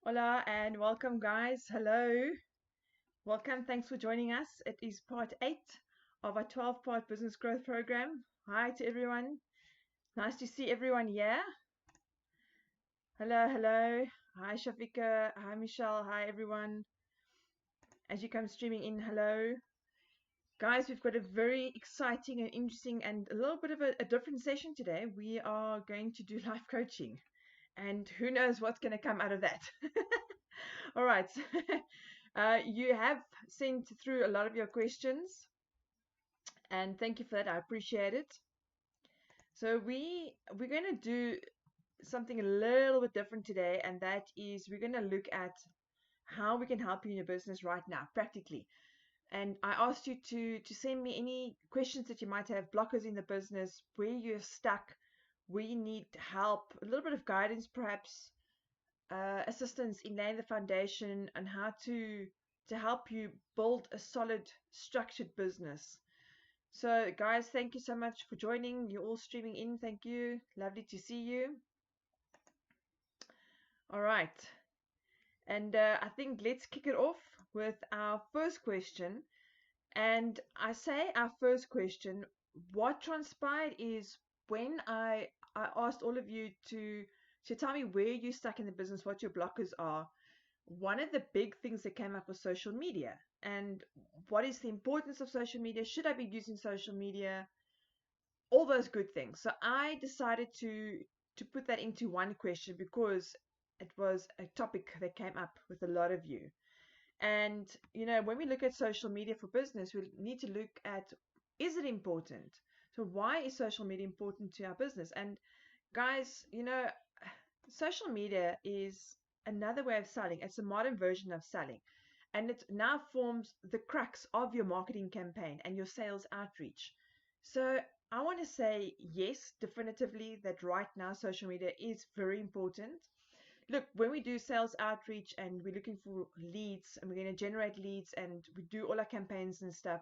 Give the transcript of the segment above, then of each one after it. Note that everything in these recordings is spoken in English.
Hola and welcome, guys. Hello. Welcome. Thanks for joining us. It is part 8 of our 12-part business growth program. Hi to everyone. Nice to see everyone here. Hello, hello. Hi, Shafika. Hi, Michelle. Hi, everyone. As you come streaming in, hello. Guys, we've got a very exciting and interesting and a little bit of a different session today. We are going to do life coaching, and who knows what's going to come out of that. All right. You have sent through a lot of your questions, and thank you for that. I appreciate it. So we're going to do something a little bit different today, and that is we're going to look at how we can help you in your business right now, practically. And I asked you to send me any questions that you might have, blockers in the business, where you're stuck, where you need help, a little bit of guidance, perhaps assistance in laying the foundation on how to help you build a solid, structured business. So, guys, thank you so much for joining. You're all streaming in. Thank you. Lovely to see you. All right. And I think let's kick it off with our first question. And I say our first question, what transpired is when I asked all of you to tell me where you're stuck in the business, what your blockers are. One of the big things that came up was social media. And what is the importance of social media? Should I be using social media? All those good things. So I decided to put that into one question because it was a topic that came up with a lot of you. And when we look at social media for business, we need to look at, is it important? So why is social media important to our business? And guys, social media is another way of selling. It's a modern version of selling. And it now forms the crux of your marketing campaign and your sales outreach. So I want to say yes, definitively, that right now social media is very important. Look, when we do sales outreach and we're looking for leads and we're going to generate leads and we do all our campaigns and stuff,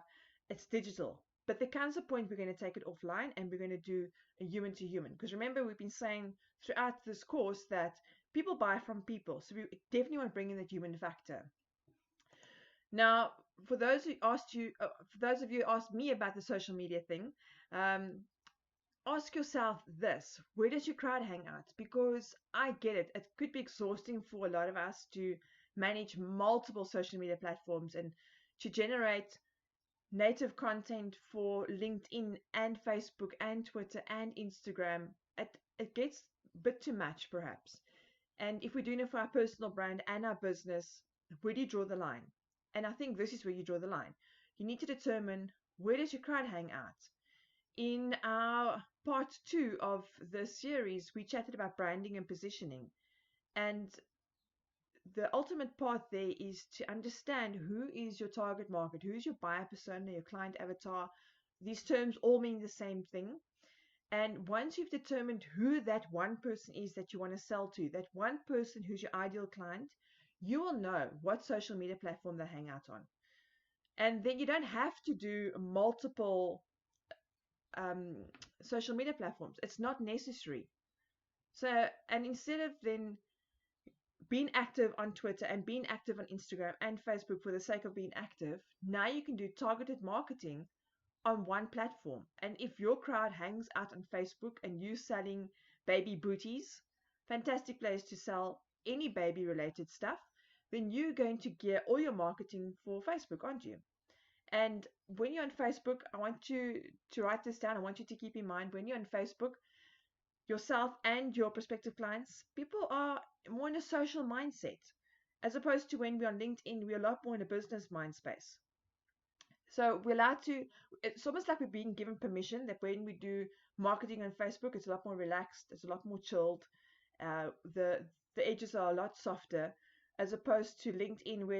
it's digital. But there comes a point we're going to take it offline and we're going to do a human to human. Because remember, we've been saying throughout this course that people buy from people. So we definitely want to bring in that human factor. Now, for those of you who asked me about the social media thing, ask yourself this: where does your crowd hang out? Because I get it, it could be exhausting for a lot of us to manage multiple social media platforms and to generate native content for LinkedIn and Facebook and Twitter and Instagram. It gets a bit too much, perhaps. And if we're doing it for our personal brand and our business, where do you draw the line? And I think this is where you draw the line. You need to determine, where does your crowd hang out? In our part 2 of the series, we chatted about branding and positioning. And the ultimate part there is to understand who is your target market, who is your buyer persona, your client avatar. These terms all mean the same thing. And once you've determined who that one person is that you want to sell to, that one person who's your ideal client, you will know what social media platform they hang out on. And then you don't have to do multiple um, social media platforms. It's not necessary. So, and instead of then being active on Twitter and being active on Instagram and Facebook for the sake of being active, now you can do targeted marketing on one platform. And if your crowd hangs out on Facebook and you selling baby booties, fantastic place to sell any baby related stuff, then you're going to gear all your marketing for Facebook, aren't you? And when you're on Facebook, I want you to write this down. I want you to keep in mind, when you're on Facebook, yourself and your prospective clients, people are more in a social mindset, as opposed to when we're on LinkedIn, we're a lot more in a business mind space. So we're allowed to, it's almost like we're being given permission that when we do marketing on Facebook, it's a lot more relaxed, it's a lot more chilled. The edges are a lot softer, as opposed to LinkedIn, where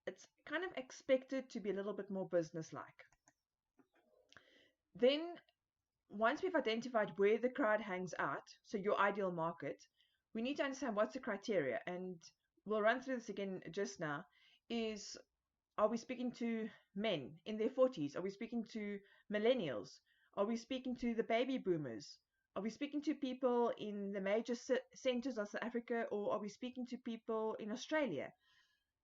it's kind of expected to be a little bit more business-like. Then once we've identified where the crowd hangs out, so your ideal market, we need to understand what's the criteria. And we'll run through this again just now. Are we speaking to men in their 40s? Are we speaking to millennials? Are we speaking to the baby boomers? Are we speaking to people in the major centers of South Africa, or are we speaking to people in Australia?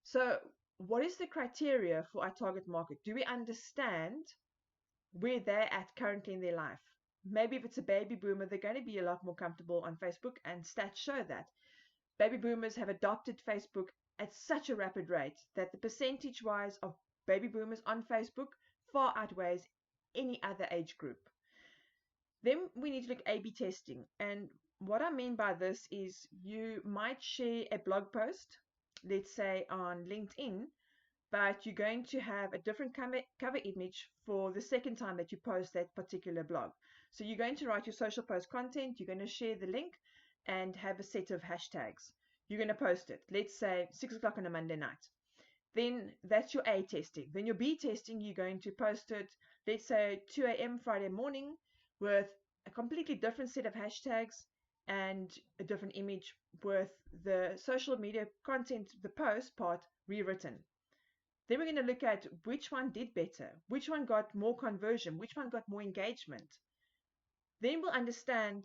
So, what is the criteria for our target market? Do we understand where they're at currently in their life? Maybe if it's a baby boomer, they're going to be a lot more comfortable on Facebook, and stats show that. Baby boomers have adopted Facebook at such a rapid rate that the percentage wise of baby boomers on Facebook far outweighs any other age group. Then we need to look at A/B testing. And what I mean by this is you might share a blog post, let's say on LinkedIn, but you're going to have a different cover image for the second time that you post that particular blog. So you're going to write your social post content, you're going to share the link and have a set of hashtags. You're going to post it, let's say 6 o'clock on a Monday night. Then that's your A testing. Then your B testing, you're going to post it, let's say 2 a.m. Friday morning with a completely different set of hashtags and a different image with the social media content, the post part rewritten. Then we're going to look at which one did better, which one got more conversion, which one got more engagement. Then we'll understand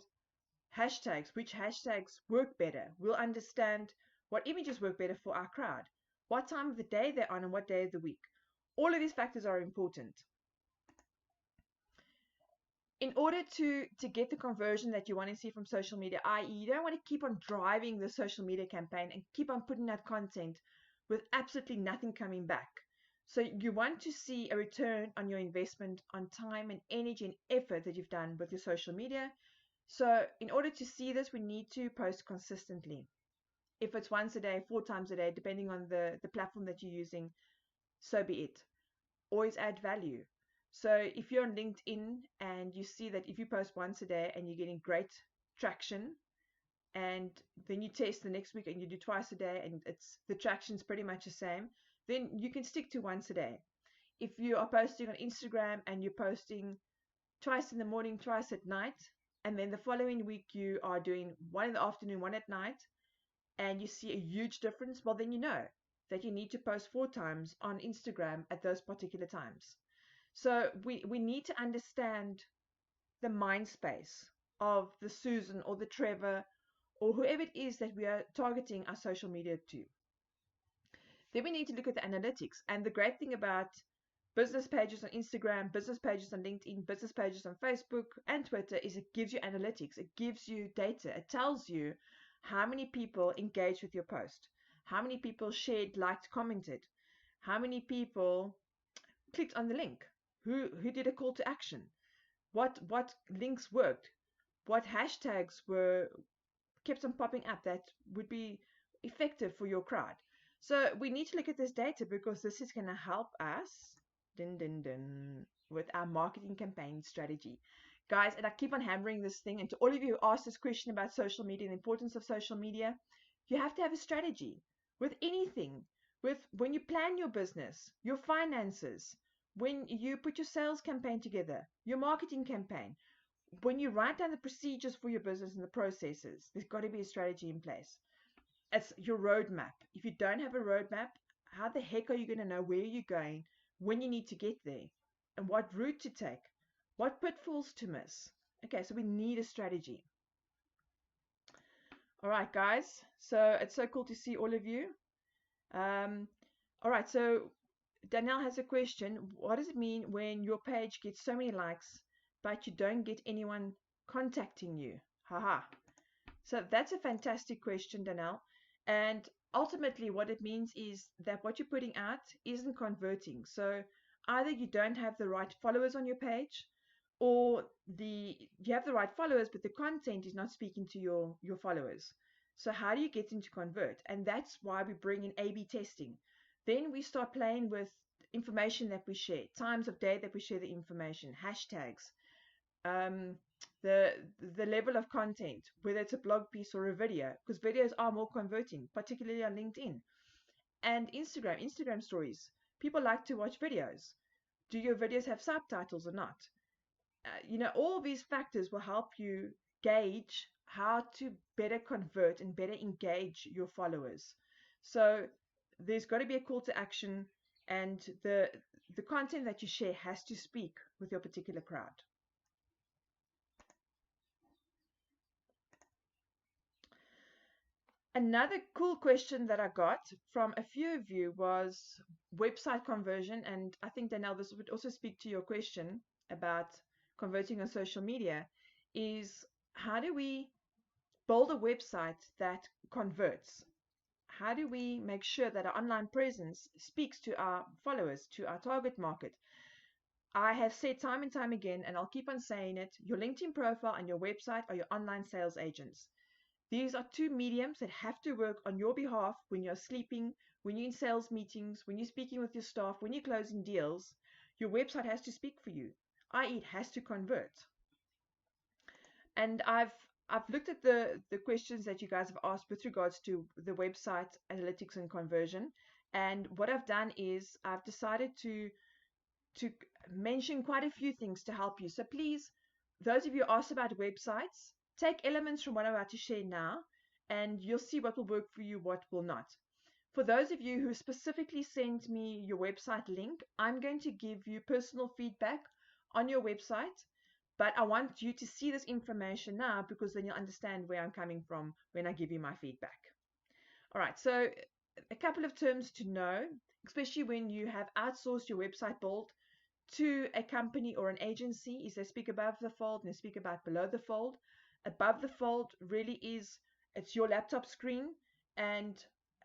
hashtags, which hashtags work better. We'll understand what images work better for our crowd, what time of the day they're on, and what day of the week. All of these factors are important. In order to get the conversion that you want to see from social media, i.e., you don't want to keep on driving the social media campaign and keep on putting out content with absolutely nothing coming back. So you want to see a return on your investment on time and energy and effort that you've done with your social media. So in order to see this, we need to post consistently. If it's once a day, 4 times a day, depending on the platform that you're using, so be it. Always add value. So if you're on LinkedIn and you see that if you post once a day and you're getting great traction, and then you test the next week and you do twice a day and the traction's pretty much the same, then you can stick to once a day. If you are posting on Instagram and you're posting twice in the morning, twice at night, and then the following week you are doing one in the afternoon, one at night, and you see a huge difference, well, then you know that you need to post 4 times on Instagram at those particular times. So we need to understand the mind space of the Susan or the Trevor or whoever it is that we are targeting our social media to. Then we need to look at the analytics. And the great thing about business pages on Instagram, business pages on LinkedIn, business pages on Facebook and Twitter is it gives you analytics. It gives you data. It tells you how many people engaged with your post, how many people shared, liked, commented, how many people clicked on the link, who did a call to action, what links worked, what hashtags were kept on popping up that would be effective for your crowd. So we need to look at this data because this is going to help us with our marketing campaign strategy. Guys, and I keep on hammering this thing, and to all of you who asked this question about social media and the importance of social media, you have to have a strategy with anything. With when you plan your business, your finances, when you put your sales campaign together, your marketing campaign, when you write down the procedures for your business and the processes, there's got to be a strategy in place. It's your roadmap. If you don't have a roadmap, how the heck are you going to know where you're going, when you need to get there, and what route to take, what pitfalls to miss? Okay, so we need a strategy. All right, guys. So it's so cool to see all of you. All right, so Danielle has a question. What does it mean when your page gets so many likes, but you don't get anyone contacting you? Haha. So that's a fantastic question, Danielle. And ultimately, what it means is that what you're putting out isn't converting. So either you don't have the right followers on your page, or you have the right followers, but the content is not speaking to your followers. So how do you get them to convert? And that's why we bring in A/B testing. Then we start playing with information that we share, times of day that we share the information, hashtags, the level of content, whether it's a blog piece or a video, because videos are more converting, particularly on LinkedIn and Instagram stories. People like to watch videos. Do your videos have subtitles or not? All these factors will help you gauge how to better convert and better engage your followers. So there's got to be a call to action, and the content that you share has to speak with your particular crowd. Another cool question that I got from a few of you was website conversion. And I think, Danielle, this would also speak to your question about converting on social media, is how do we build a website that converts? How do we make sure that our online presence speaks to our followers, to our target market? I have said time and time again, and I'll keep on saying it, your LinkedIn profile and your website are your online sales agents. These are two mediums that have to work on your behalf when you're sleeping, when you're in sales meetings, when you're speaking with your staff, when you're closing deals. Your website has to speak for you, i.e., it has to convert. And I've looked at the questions that you guys have asked with regards to the website analytics and conversion. And what I've done is I've decided to mention quite a few things to help you. So please, those of you who asked about websites, take elements from what I'm about to share now, and you'll see what will work for you, what will not. For those of you who specifically sent me your website link, I'm going to give you personal feedback on your website, but I want you to see this information now because then you'll understand where I'm coming from when I give you my feedback. All right, so a couple of terms to know, especially when you have outsourced your website build to a company or an agency, is they speak above the fold and they speak about below the fold. Above the fold really is, it's your laptop screen, and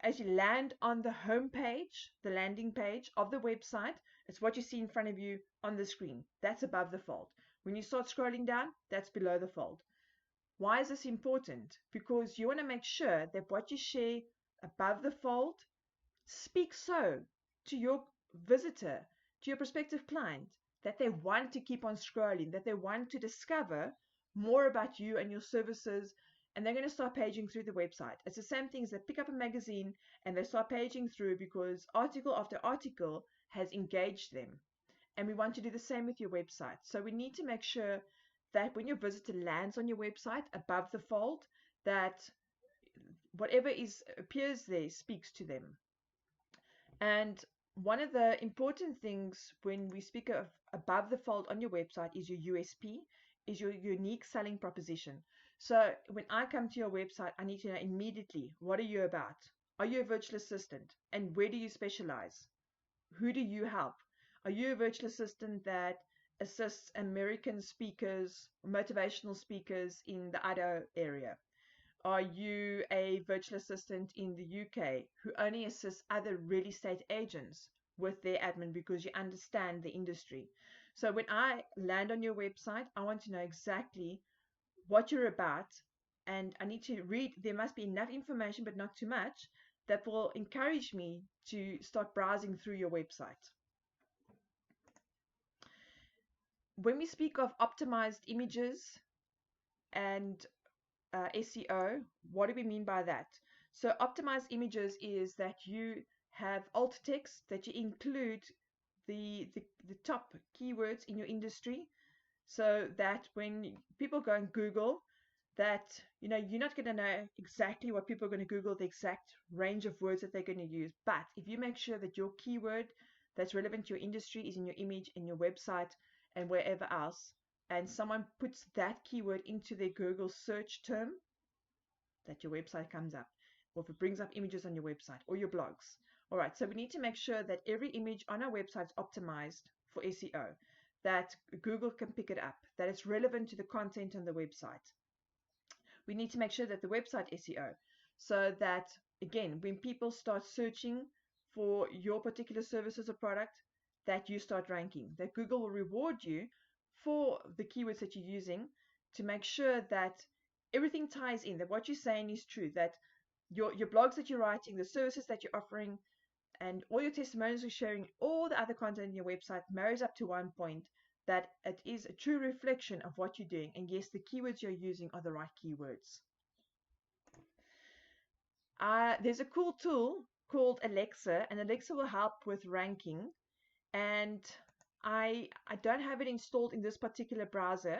as you land on the home page, the landing page of the website, it's what you see in front of you on the screen. That's above the fold. When you start scrolling down, that's below the fold. Why is this important? Because you want to make sure that what you share above the fold speaks so to your visitor, to your prospective client, that they want to keep on scrolling, that they want to discover more about you and your services, and they're going to start paging through the website. It's the same thing as they pick up a magazine and they start paging through because article after article has engaged them. And we want to do the same with your website. So we need to make sure that when your visitor lands on your website above the fold, that whatever appears there speaks to them. And one of the important things when we speak of above the fold on your website is your USP, is your unique selling proposition. So when I come to your website, I need to know immediately, what are you about? Are you a virtual assistant? And where do you specialize? Who do you help? Are you a virtual assistant that assists American speakers, motivational speakers in the Idaho area? Are you a virtual assistant in the UK who only assists other real estate agents with their admin because you understand the industry? So when I land on your website, I want to know exactly what you're about, and I need to read. There must be enough information, but not too much, that will encourage me to start browsing through your website. When we speak of optimized images and SEO, what do we mean by that? So optimized images is that you have alt text, that you include the top keywords in your industry, so that when people go and Google, that you're not going to know exactly what people are going to Google, the exact range of words that they're going to use. But if you make sure that your keyword that's relevant to your industry is in your image, in your website, and wherever else, and someone puts that keyword into their Google search term, that your website comes up, or if it brings up images on your website or your blogs. All right, so we need to make sure that every image on our website is optimized for SEO, that Google can pick it up, that it's relevant to the content on the website. We need to make sure that the website SEO, so that, again, when people start searching for your particular services or product, that you start ranking, that Google will reward you for the keywords that you're using to make sure that everything ties in, that what you're saying is true, that your blogs that you're writing, the services that you're offering, and all your testimonials you're sharing, all the other content in your website marries up to one point, that it is a true reflection of what you're doing. And yes, the keywords you're using are the right keywords. There's a cool tool called Alexa, and Alexa will help with ranking. And I don't have it installed in this particular browser,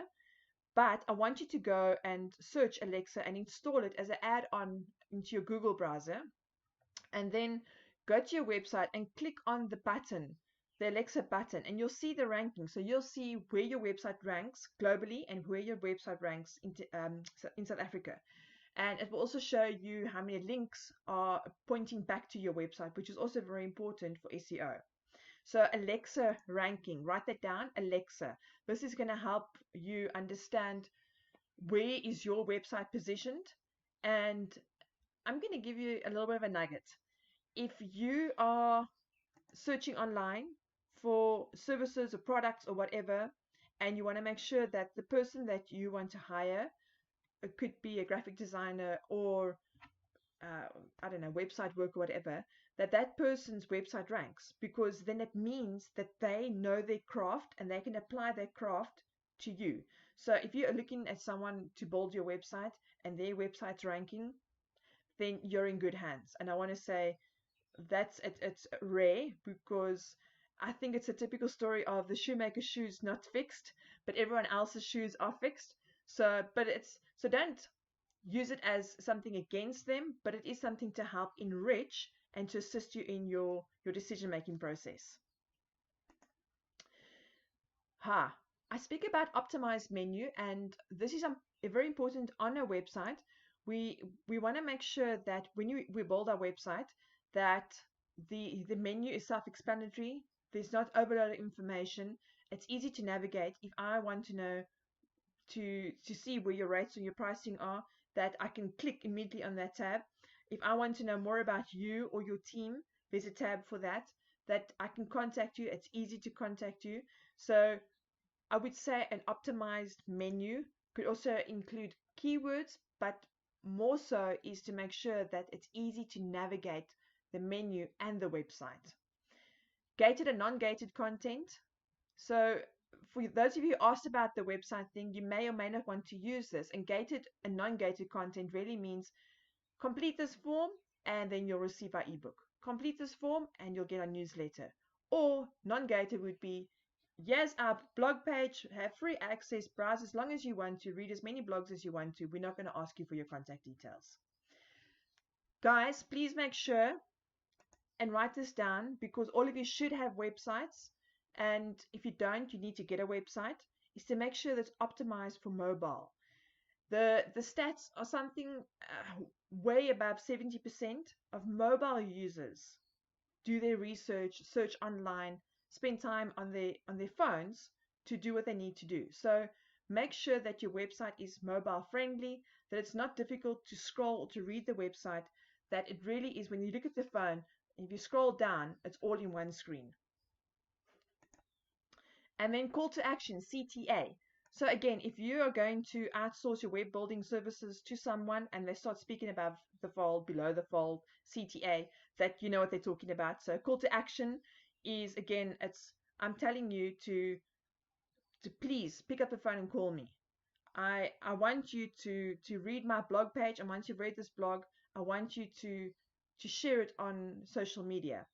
but I want you to go and search Alexa and install it as an add-on into your Google browser, and then go to your website and click on the button, the Alexa button, and you'll see the ranking. So you'll see where your website ranks globally and where your website ranks in South Africa. And it will also show you how many links are pointing back to your website, which is also very important for SEO. So Alexa ranking, write that down, Alexa. This is going to help you understand where is your website positioned. And I'm going to give you a little bit of a nugget. If you are searching online for services or products or whatever, and you want to make sure that the person that you want to hire, it could be a graphic designer or uh, I don't know, website work or whatever, that person's website ranks, because then it means that they know their craft and they can apply their craft to you. So if you're looking at someone to build your website and their website's ranking, then you're in good hands. And I want to say it's rare, because I think it's a typical story of the shoemaker's shoes not fixed, but everyone else's shoes are fixed. So don't use it as something against them, but it is something to help enrich and to assist you in your decision making process. I speak about optimized menu, and this is very important on our website. We want to make sure that when we build our website, that the menu is self-explanatory. There's not overloaded information. It's easy to navigate. If I want to know to see where your rates and your pricing are, that I can click immediately on that tab. If I want to know more about you or your team, there's a tab for that I can contact you. It's easy to contact you. So I would say an optimized menu could also include keywords, but more so is to make sure that it's easy to navigate the menu and the website. Gated and non-gated content. So for those of you who asked about the website thing, you may or may not want to use this. And gated and non-gated content really means complete this form and then you'll receive our ebook. Complete this form and you'll get our newsletter. Or non-gated would be, yes, our blog page, have free access, browse as long as you want to, read as many blogs as you want to. We're not going to ask you for your contact details. Guys, please make sure and write this down, because all of you should have websites. And if you don't, you need to get a website, is to make sure that's optimized for mobile. The stats are something way above 70% of mobile users do their research, search online, spend time on their phones to do what they need to do. So make sure that your website is mobile friendly, that it's not difficult to scroll or to read the website, that it really is, when you look at the phone, if you scroll down, it's all in one screen. And then call to action, CTA. So again, if you are going to outsource your web building services to someone and they start speaking above the fold, below the fold, CTA, that you know what they're talking about. So call to action is, again, I'm telling you to please pick up the phone and call me. I want you to read my blog page, and once you've read this blog, I want you to share it on social media.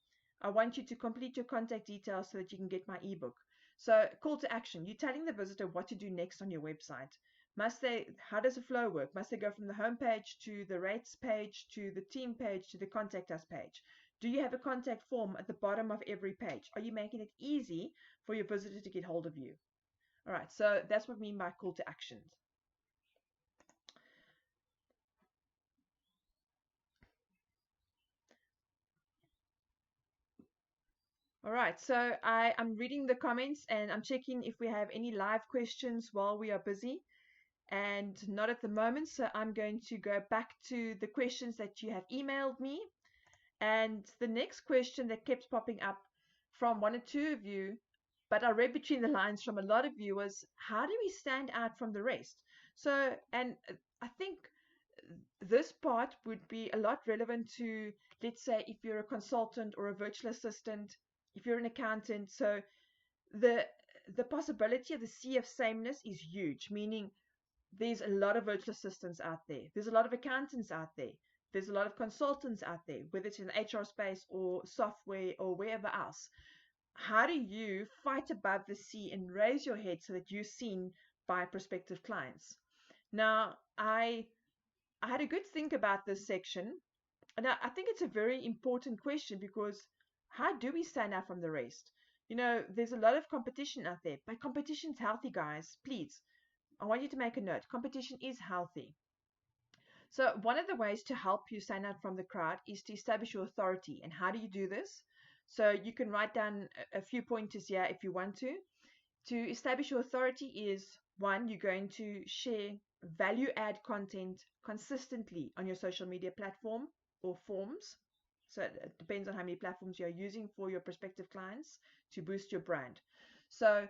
I want you to complete your contact details so that you can get my ebook. So call to action, you're telling the visitor what to do next on your website. How does the flow work? Must they go from the home page to the rates page, to the team page, to the contact us page? Do you have a contact form at the bottom of every page? Are you making it easy for your visitor to get hold of you? All right, so that's what I mean by call to actions. All right, so I'm reading the comments and I'm checking if we have any live questions while we are busy, and not at the moment. So I'm going to go back to the questions that you have emailed me. And the next question that kept popping up from one or two of you, but I read between the lines from a lot of you, was how do we stand out from the rest? So, and I think this part would be a lot relevant to, let's say, if you're a consultant or a virtual assistant, if you're an accountant. So the possibility of the sea of sameness is huge, meaning there's a lot of virtual assistants out there. There's a lot of accountants out there. There's a lot of consultants out there, whether it's in the HR space or software or wherever else. How do you fight above the sea and raise your head so that you're seen by prospective clients? Now, I had a good think about this section, and I think it's a very important question, because how do we stand out from the rest? You know, there's a lot of competition out there, but competition's healthy, guys. Please, I want you to make a note. Competition is healthy. So one of the ways to help you stand out from the crowd is to establish your authority. And how do you do this? So you can write down a few pointers here if you want to. To establish your authority is one, you're going to share value add content consistently on your social media platform or forms. So it depends on how many platforms you're using for your prospective clients to boost your brand. So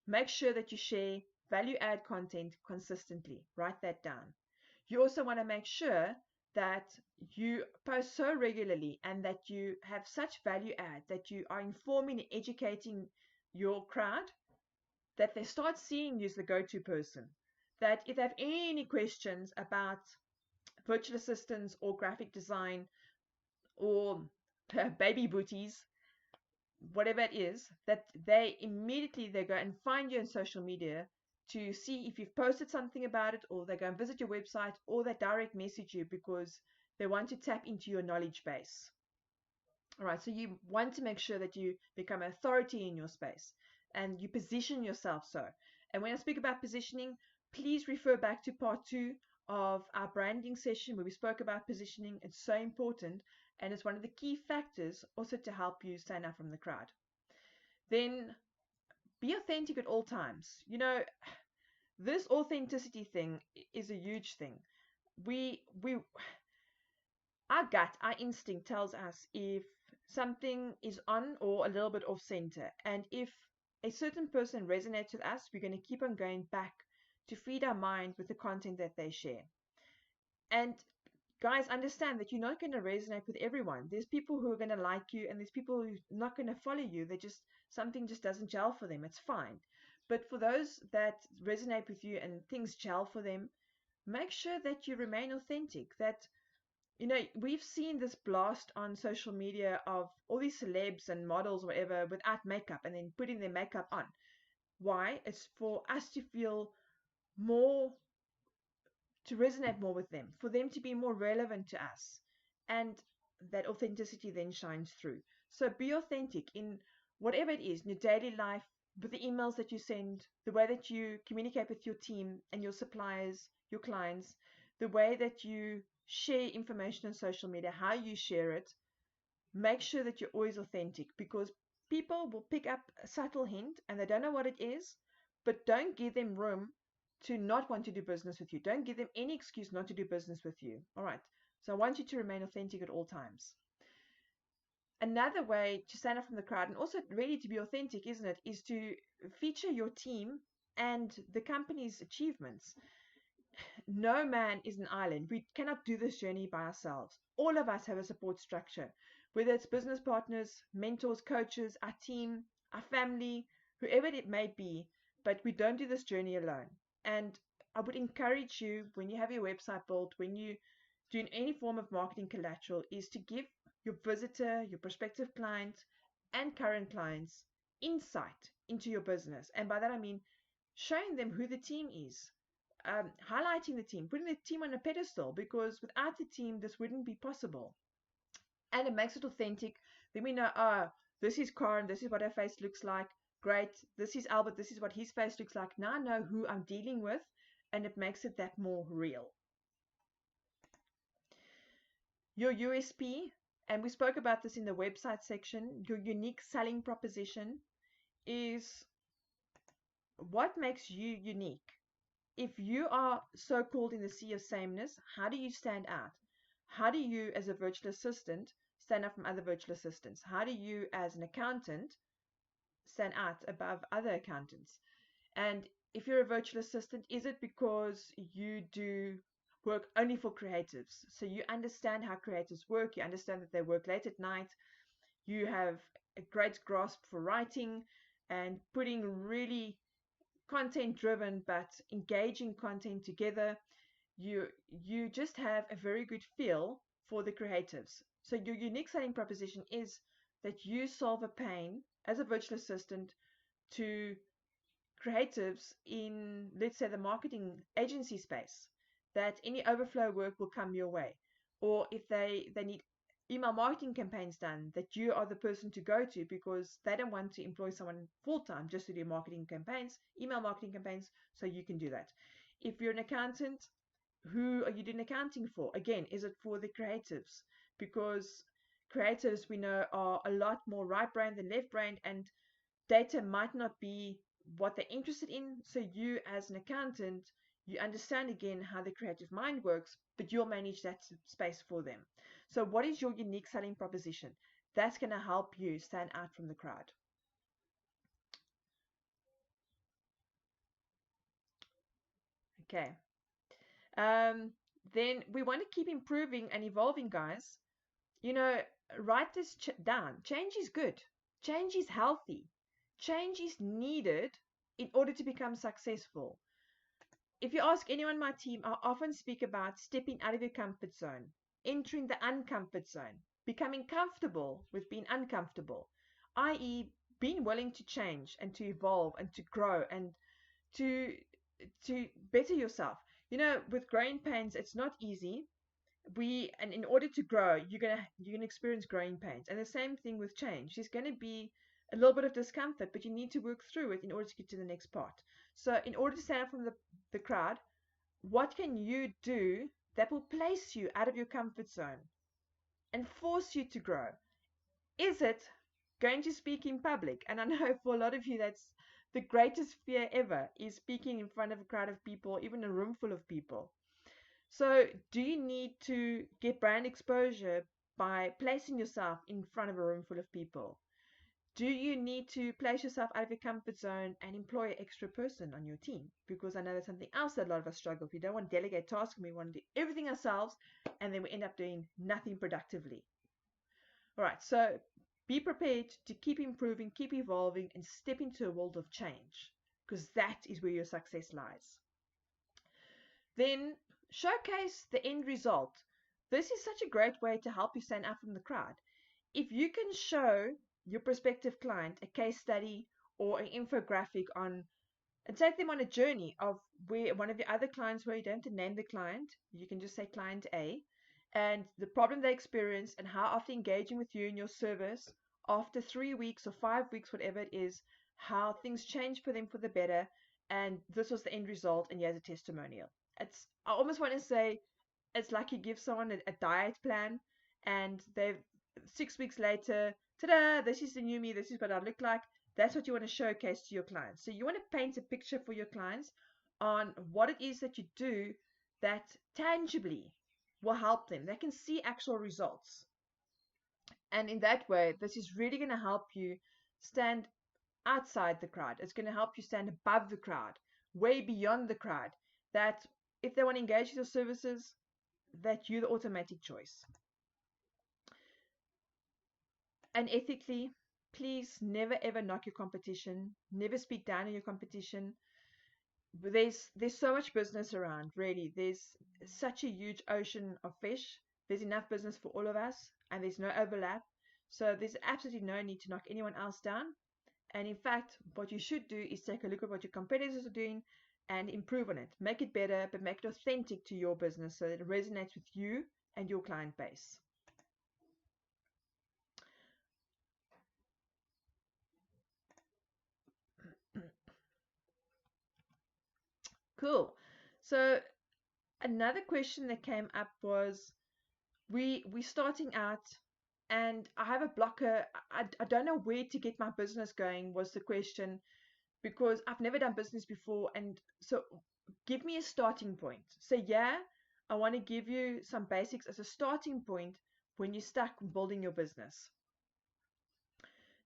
make sure that you share value add content consistently. Write that down. You also want to make sure that you post so regularly and that you have such value add that you are informing and educating your crowd, that they start seeing you as the go-to person. That if they have any questions about virtual assistants or graphic design or baby booties, whatever it is, that they go and find you on social media to see if you've posted something about it, or they go and visit your website, or they direct message you because they want to tap into your knowledge base. All right, so you want to make sure that you become an authority in your space and you position yourself so. And when I speak about positioning, please refer back to part 2 of our branding session where we spoke about positioning. It's so important, and it's one of the key factors also to help you stand out from the crowd. Then be authentic at all times. This authenticity thing is a huge thing. We Our gut, our instinct tells us if something is on or a little bit off center. And if a certain person resonates with us, we're going to keep on going back to feed our mind with the content that they share. And guys, understand that you're not going to resonate with everyone. There's people who are going to like you, and there's people who are not going to follow you. Something just doesn't gel for them. It's fine. But for those that resonate with you and things gel for them, make sure that you remain authentic. That we've seen this blast on social media of all these celebs and models, whatever, without makeup and then putting their makeup on. Why? It's for us to feel more, to resonate more with them, for them to be more relevant to us. And that authenticity then shines through. So be authentic in whatever it is, in your daily life, with the emails that you send, the way that you communicate with your team and your suppliers, your clients, the way that you share information on social media, how you share it. Make sure that you're always authentic, because people will pick up a subtle hint and they don't know what it is, but don't give them room to not want to do business with you. Don't give them any excuse not to do business with you. All right. So I want you to remain authentic at all times. Another way to stand out from the crowd, and also really to be authentic, isn't it, is to feature your team and the company's achievements. No man is an island. We cannot do this journey by ourselves. All of us have a support structure, whether it's business partners, mentors, coaches, our team, our family, whoever it may be, but we don't do this journey alone. And I would encourage you, when you have your website built, when you do any form of marketing collateral, is to give your visitor, your prospective client, and current clients insight into your business. And by that I mean showing them who the team is, highlighting the team, putting the team on a pedestal, because without the team, this wouldn't be possible. And it makes it authentic. Then we know, this is Karen, this is what her face looks like. Great. This is Albert, this is what his face looks like. Now I know who I'm dealing with, and it makes it that more real. Your USP, and we spoke about this in the website section, your unique selling proposition is what makes you unique. If you are so-called in the sea of sameness, how do you stand out? How do you, as a virtual assistant, stand out from other virtual assistants? How do you, as an accountant, stand out above other accountants? And if you're a virtual assistant, is it because you do work only for creatives? So you understand how creatives work, you understand that they work late at night, you have a great grasp for writing and putting really content driven but engaging content together. You just have a very good feel for the creatives. So your unique selling proposition is that you solve a pain as a virtual assistant to creatives in, let's say, the marketing agency space, that any overflow work will come your way. Or if they need email marketing campaigns done, that you are the person to go to, because they don't want to employ someone full-time just to do marketing campaigns, email marketing campaigns, so you can do that. If you're an accountant, Who are you doing accounting for? Again, is it for the creatives? Because creatives we know are a lot more right brain than left brain, and data might not be what they're interested in. So you as an accountant, you understand again how the creative mind works, but you'll manage that space for them. So what is your unique selling proposition? That's going to help you stand out from the crowd. Okay. Um, then we want to keep improving and evolving, guys. You know, write this down. Change is good. Change is healthy. Change is needed in order to become successful. If you ask anyone on my team, I often speak about stepping out of your comfort zone, entering the uncomfort zone, becoming comfortable with being uncomfortable, i.e., being willing to change and to evolve and to grow and to better yourself. You know, with growing pains, it's not easy. And in order to grow, you're gonna experience growing pains. And the same thing with change. There's gonna be a little bit of discomfort, but you need to work through it in order to get to the next part. So in order to stand out from the crowd, what can you do that will place you out of your comfort zone and force you to grow? Is it going to speak in public? And I know for a lot of you that's the greatest fear ever, is speaking in front of a crowd of people, even a room full of people. So, do you need to get brand exposure by placing yourself in front of a room full of people? Do you need to place yourself out of your comfort zone and employ an extra person on your team? Because I know that's something else that a lot of us struggle with. We don't want to delegate tasks and we want to do everything ourselves, and then we end up doing nothing productively. All right, so be prepared to keep improving, keep evolving, and step into a world of change, because that is where your success lies. Then showcase the end result. This is such a great way to help you stand out from the crowd. If you can show your prospective client a case study or an infographic on, and take them on a journey of where one of your other clients, where you don't have to name the client, you can just say client A, and the problem they experienced, and how after engaging with you in your service, after 3 weeks or 5 weeks, whatever it is, how things changed for them for the better, and this was the end result, and here's a testimonial. I almost want to say it's like you give someone a diet plan, and they've 6 weeks later, ta-da, this is the new me, this is what I look like. That's what you want to showcase to your clients. So you want to paint a picture for your clients on what it is that you do that tangibly will help them. They can see actual results. And in that way, this is really going to help you stand outside the crowd. It's going to help you stand above the crowd, way beyond the crowd. That if they want to engage with your services, that you're the automatic choice. And ethically, please never ever knock your competition. Never speak down on your competition. There's so much business around, really. There's such a huge ocean of fish. There's enough business for all of us, and there's no overlap. So there's absolutely no need to knock anyone else down. And in fact, what you should do is take a look at what your competitors are doing and improve on it. Make it better, but make it authentic to your business so that it resonates with you and your client base. Cool. So another question that came up was, we starting out, and I have a blocker. I don't know where to get my business going, was the question, because I've never done business before. And so give me a starting point. So yeah, I want to give you some basics as a starting point when you're stuck building your business.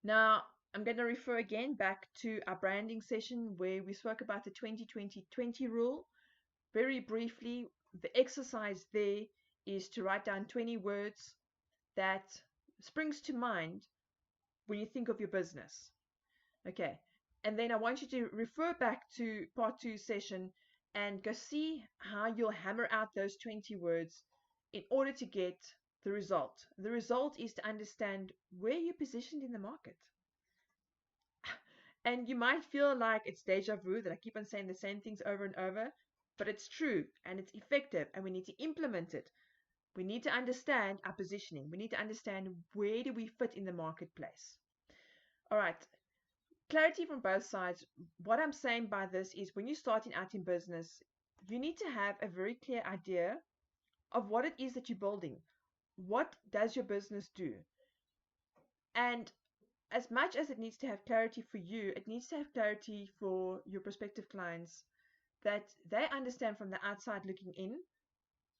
Now, I'm going to refer again back to our branding session where we spoke about the 20-20-20 rule. Very briefly, the exercise there is to write down 20 words that springs to mind when you think of your business. Okay. And then I want you to refer back to part two session and go see how you'll hammer out those 20 words in order to get the result. The result is to understand where you're positioned in the market. And you might feel like it's deja vu that I keep on saying the same things over and over, but it's true and it's effective, and we need to implement it. We need to understand our positioning. We need to understand where do we fit in the marketplace. All right. Clarity from both sides. What I'm saying by this is when you're starting out in business, you need to have a very clear idea of what it is that you're building. What does your business do? And as much as it needs to have clarity for you, it needs to have clarity for your prospective clients, that they understand from the outside looking in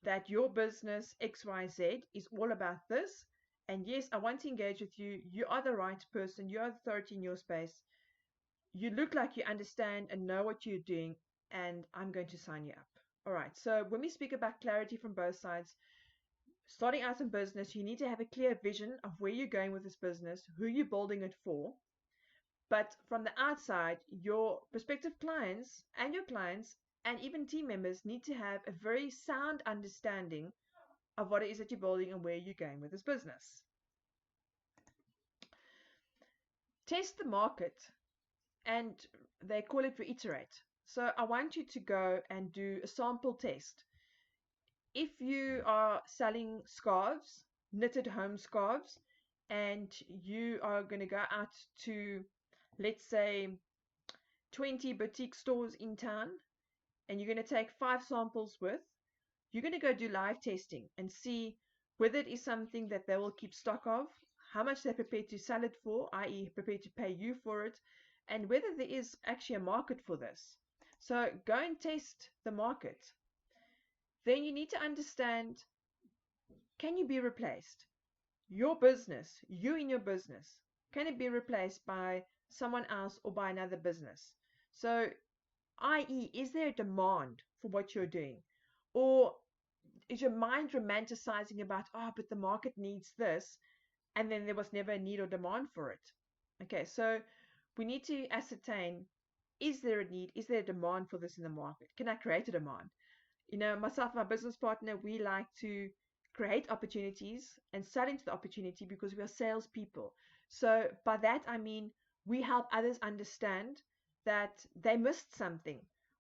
that your business XYZ is all about this. And yes, I want to engage with you. You are the right person. You are the authority in your space. You look like you understand and know what you're doing, and I'm going to sign you up. All right. So when we speak about clarity from both sides, starting out in business, you need to have a clear vision of where you're going with this business, who you're building it for. But from the outside, your prospective clients and your clients and even team members need to have a very sound understanding of what it is that you're building and where you're going with this business. Test the market, and they call it reiterate. So I want you to go and do a sample test. If you are selling scarves, knitted home scarves, and you are going to go out to, let's say, 20 boutique stores in town, and you're going to take 5 samples with, you're going to go do live testing and see whether it is something that they will keep stock of, how much they're prepared to sell it for, i.e., prepared to pay you for it, and whether there is actually a market for this. So go and test the market. Then you need to understand, can you be replaced? Your business, you in your business, can it be replaced by someone else or by another business? So, i.e., is there a demand for what you're doing? Or is your mind romanticizing about, oh, but the market needs this, and then there was never a need or demand for it? Okay, so we need to ascertain, is there a need? Is there a demand for this in the market? Can I create a demand? Myself and my business partner, we like to create opportunities and sell into the opportunity because we are salespeople. So by that, I mean, we help others understand that they missed something.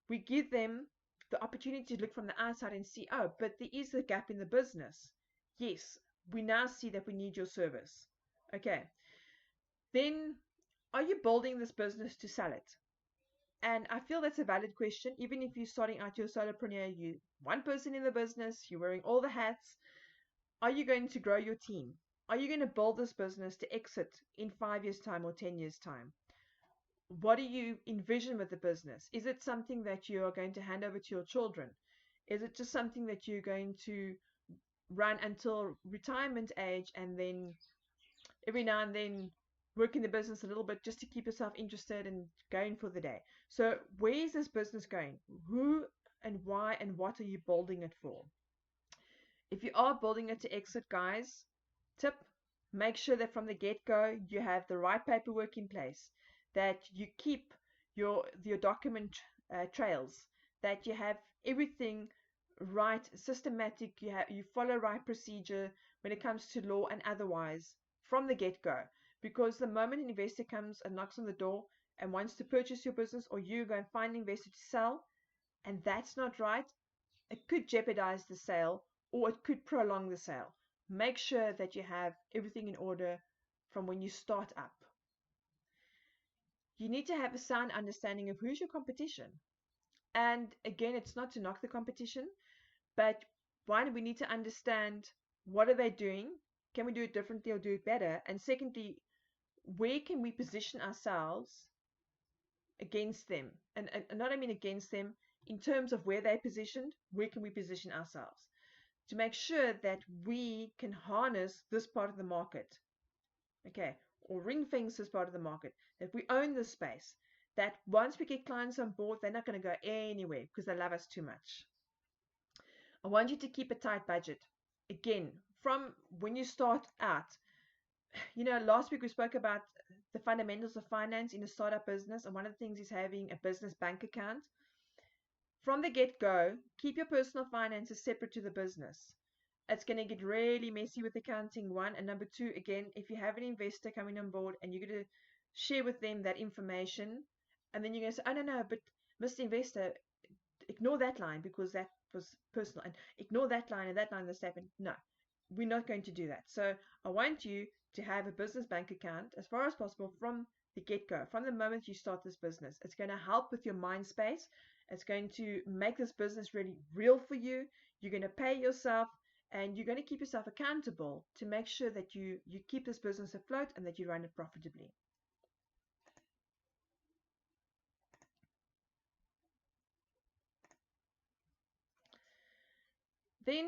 We give them the opportunity to look from the outside and see, oh, but there is a gap in the business. Yes, we now see that we need your service. Okay. Then, are you building this business to sell it? And I feel that's a valid question. Even if you're starting out, you're a solopreneur, you one person in the business, you're wearing all the hats. Are you going to grow your team? Are you going to build this business to exit in 5 years' time or 10 years' time? What do you envision with the business? Is it something that you are going to hand over to your children? Is it just something that you're going to run until retirement age and then every now and then work in the business a little bit just to keep yourself interested and going for the day? So where is this business going? Who and why and what are you building it for? If you are building it to exit, guys, tip, make sure that from the get-go you have the right paperwork in place, that you keep your document trails, that you have everything right, systematic, you follow right procedure when it comes to law and otherwise from the get-go. Because the moment an investor comes and knocks on the door and wants to purchase your business, or you go and find an investor to sell, and that's not right, it could jeopardize the sale or it could prolong the sale. Make sure that you have everything in order from when you start up. You need to have a sound understanding of who's your competition. And again, it's not to knock the competition, but one, we need to understand, what are they doing? Can we do it differently or do it better? And secondly, where can we position ourselves against them? And not I mean against them in terms of where they're positioned, where can we position ourselves to make sure that we can harness this part of the market, okay, or ring fence this part of the market, that we own the space, that once we get clients on board, they're not going to go anywhere because they love us too much. I want you to keep a tight budget. Again, from when you start out, last week we spoke about the fundamentals of finance in a startup business, and one of the things is having a business bank account. From the get-go, keep your personal finances separate to the business. It's going to get really messy with accounting, one. And number two, again, if you have an investor coming on board and you're going to share with them that information, and then you're going to say, oh, no, but Mr. Investor, ignore that line because that was personal, and ignore that line and that line that's happened. No, we're not going to do that. So I want you to have a business bank account as far as possible from the get-go, from the moment you start this business. It's going to help with your mind space. It's going to make this business really real for you. You're going to pay yourself, and you're going to keep yourself accountable to make sure that you keep this business afloat and that you run it profitably. Then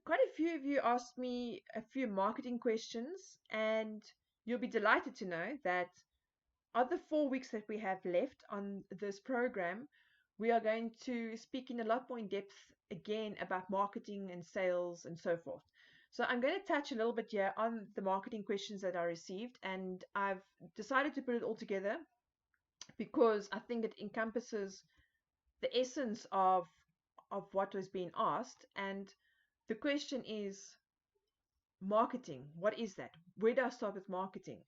quite a few of you asked me a few marketing questions, and you'll be delighted to know that of the 4 weeks that we have left on this program, we are going to speak in a lot more in depth again about marketing and sales and so forth. So I'm going to touch a little bit here on the marketing questions that I received, and I've decided to put it all together because I think it encompasses the essence of what was being asked. And the question is, marketing, what is that? Where do I start with marketing?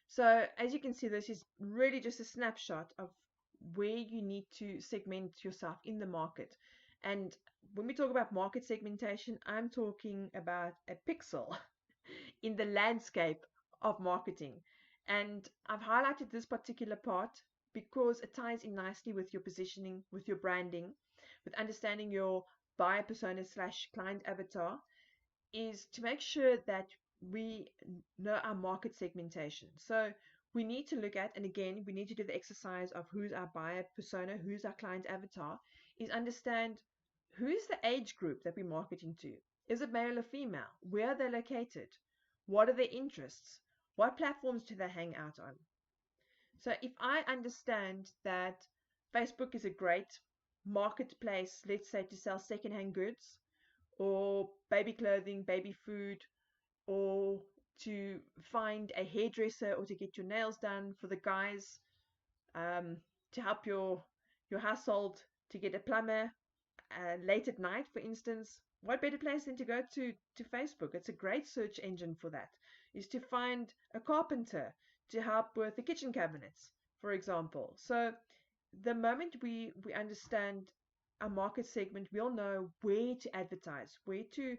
So as you can see, this is really just a snapshot of where you need to segment yourself in the market. And when we talk about market segmentation, I'm talking about a pixel in the landscape of marketing. And I've highlighted this particular part because it ties in nicely with your positioning, with your branding, with understanding your buyer persona slash client avatar, is to make sure that we know our market segmentation. So we need to look at, and again, we need to do the exercise of who's our buyer persona, who's our client avatar, is understand who's the age group that we're marketing to. Is it male or female? Where are they located? What are their interests? What platforms do they hang out on? So if I understand that Facebook is a great marketplace, let's say to sell secondhand goods, or baby clothing, baby food, or to find a hairdresser or to get your nails done for the guys, um, to help your household, to get a plumber late at night, for instance. What better place than to go to Facebook? It's a great search engine for that. Is to find a carpenter to help with the kitchen cabinets, for example. So the moment we understand our market segment, we'll know where to advertise, where to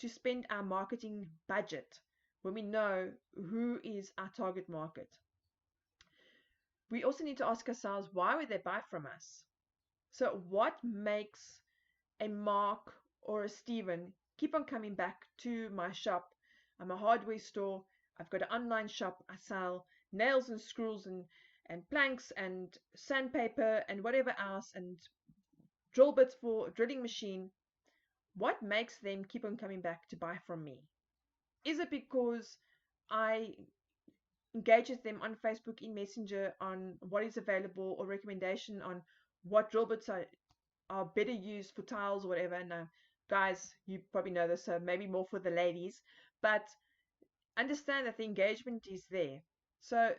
spend our marketing budget when we know who is our target market. We also need to ask ourselves, why would they buy from us? So what makes a Mark or a Stephen keep on coming back to my shop? I'm a hardware store. I've got an online shop. I sell nails and screws and planks and sandpaper and whatever else, and drill bits for a drilling machine. What makes them keep on coming back to buy from me? Is it because I engage with them on Facebook, in Messenger, on what is available, or recommendation on what drill bits are better used for tiles or whatever? Now, guys, you probably know this, so maybe more for the ladies, but understand that the engagement is there. So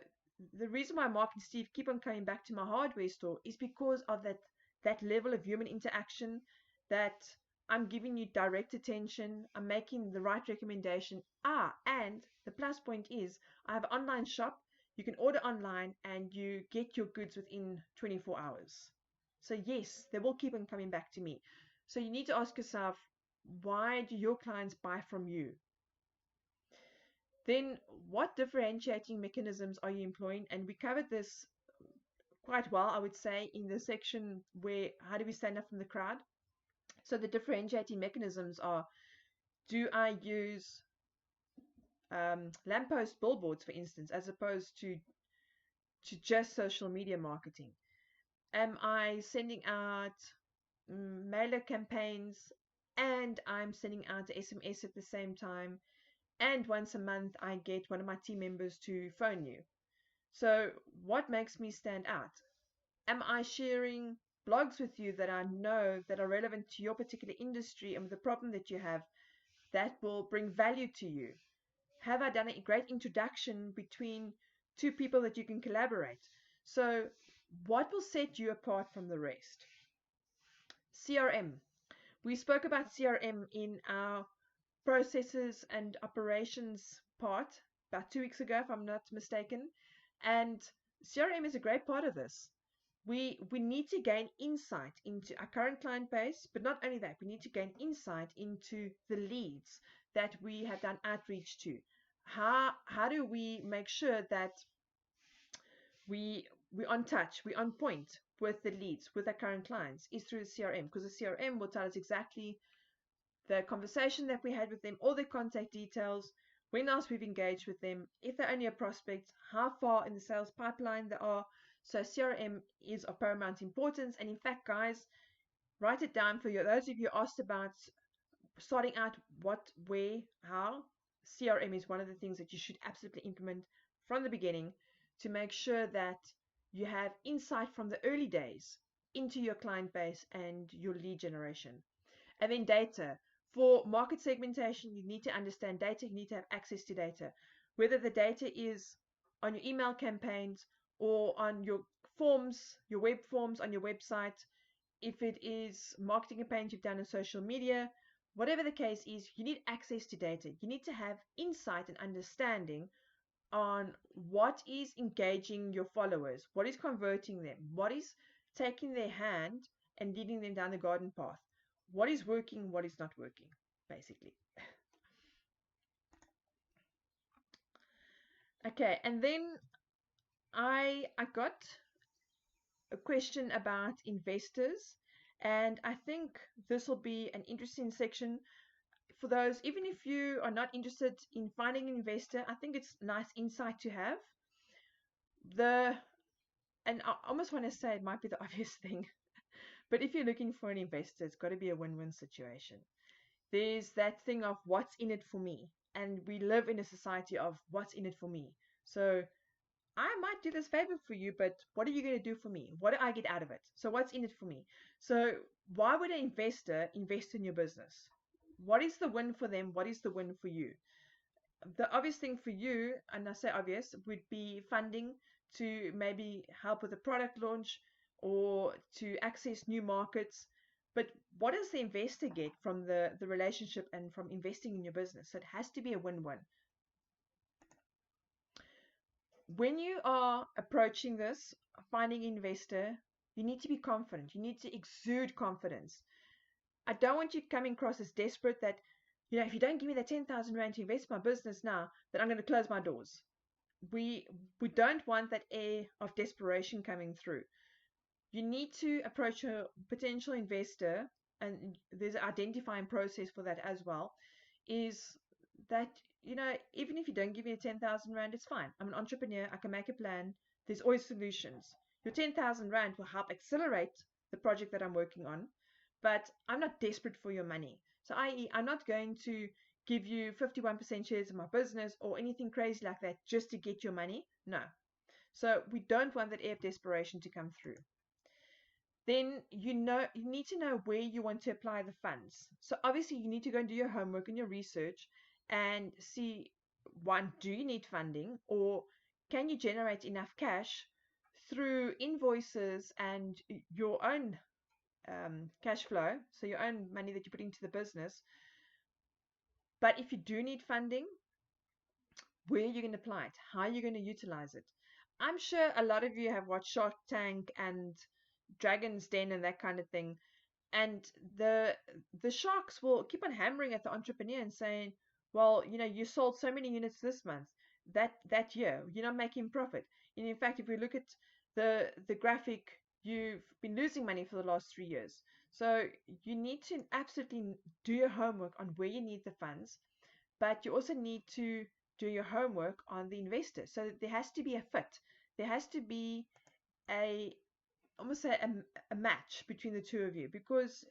the reason why Mark and Steve keep on coming back to my hardware store is because of that level of human interaction, that I'm giving you direct attention, I'm making the right recommendation. And the plus point is I have an online shop. You can order online and you get your goods within 24 hours. So yes, they will keep on coming back to me. So you need to ask yourself, why do your clients buy from you? Then what differentiating mechanisms are you employing? And we covered this quite well, I would say, in the section where how do we stand up from the crowd? So the differentiating mechanisms are, do I use lamppost billboards, for instance, as opposed to just social media marketing? Am I sending out mailer campaigns and I'm sending out the SMS at the same time? And once a month, I get one of my team members to phone you. So what makes me stand out? Am I sharing blogs with you that I know that are relevant to your particular industry and the problem that you have, that will bring value to you? Have I done a great introduction between two people that you can collaborate? So what will set you apart from the rest? CRM. We spoke about CRM in our processes and operations part about 2 weeks ago, if I'm not mistaken. And CRM is a great part of this. We need to gain insight into our current client base, but not only that, we need to gain insight into the leads that we have done outreach to. How do we make sure that we're on touch, we're on point with the leads, with our current clients, is through the CRM, because the CRM will tell us exactly the conversation that we had with them, all their contact details, when else we've engaged with them, if they're only a prospect, how far in the sales pipeline they are. So CRM is of paramount importance. And in fact, guys, write it down for you. Those of you asked about starting out what, where, how, CRM is one of the things that you should absolutely implement from the beginning to make sure that you have insight from the early days into your client base and your lead generation. And then data. For market segmentation, you need to understand data. You need to have access to data. Whether the data is on your email campaigns or on your forms, your web forms on your website, if it is marketing campaigns you've done on social media, whatever the case is, you need access to data. You need to have insight and understanding on what is engaging your followers, what is converting them, what is taking their hand and leading them down the garden path, what is working, what is not working, basically. Okay, and then I got a question about investors, and I think this will be an interesting section for those, even if you are not interested in finding an investor. I think it's nice insight to have. The and I almost want to say it might be the obvious thing, but if you're looking for an investor, it's got to be a win-win situation. There's that thing of what's in it for me, and we live in a society of what's in it for me. So I might do this favor for you, but what are you going to do for me? What do I get out of it? So what's in it for me? So why would an investor invest in your business? What is the win for them? What is the win for you? The obvious thing for you, and I say obvious, would be funding to maybe help with a product launch or to access new markets. But what does the investor get from the relationship and from investing in your business? So it has to be a win-win. When you are approaching this, finding an investor, you need to be confident. You need to exude confidence. I don't want you coming across as desperate that, if you don't give me the 10,000 Rand to invest in my business now, then I'm going to close my doors. We don't want that air of desperation coming through. You need to approach a potential investor, and there's an identifying process for that as well, is that, even if you don't give me a 10,000 Rand, it's fine. I'm an entrepreneur. I can make a plan. There's always solutions. Your 10,000 Rand will help accelerate the project that I'm working on, but I'm not desperate for your money. So, i.e., I'm not going to give you 51% shares in my business or anything crazy like that just to get your money. No. So we don't want that air of desperation to come through. Then you need to know where you want to apply the funds. So obviously you need to go and do your homework and your research and see, one, do you need funding, or can you generate enough cash through invoices and your own cash flow, so your own money that you put into the business. But if you do need funding, where are you going to apply it? How are you going to utilize it? I'm sure a lot of you have watched Shark Tank and Dragon's Den and that kind of thing. And the sharks will keep on hammering at the entrepreneur and saying, well, you sold so many units this month, that year, you're not making profit. And in fact, if we look at the graphic, you've been losing money for the last 3 years. So you need to absolutely do your homework on where you need the funds, but you also need to do your homework on the investor. So there has to be a fit. There has to be almost a match between the two of you, because